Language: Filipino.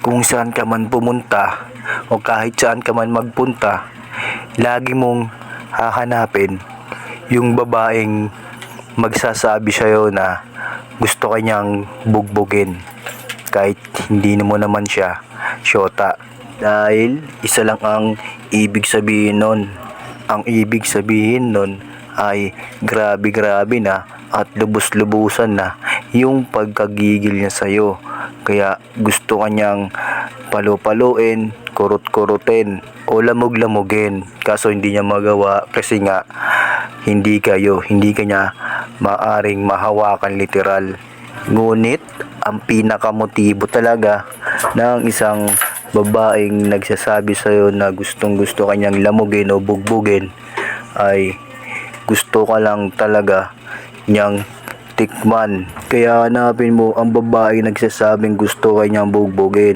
kung saan ka man pumunta o kahit saan ka man magpunta, lagi mong hahanapin yung babaeng magsasabi sa'yo na gusto kanyang bugbugin kahit hindi mo naman siya syota. Dahil isa lang ang ibig sabihin nun. Ang ibig sabihin nun ay grabe na at lubos-lubusan na yung pagkagigil niya sa'yo. Kaya gusto kanyang palu-paluin, kurut-kurutin o lamog-lamugin. Kaso hindi niya magawa kasi nga hindi ka niya maaring mahawakan literal. Ngunit ang pinakamotibo talaga ng isang babaeng nagsasabi sa'yo na gustong-gusto kanyang lamugin o bugbugin ay gusto ka lang talaga niyang tikman. Kaya hanapin mo ang babaeng nagsasabing gusto kanyang bugbugin.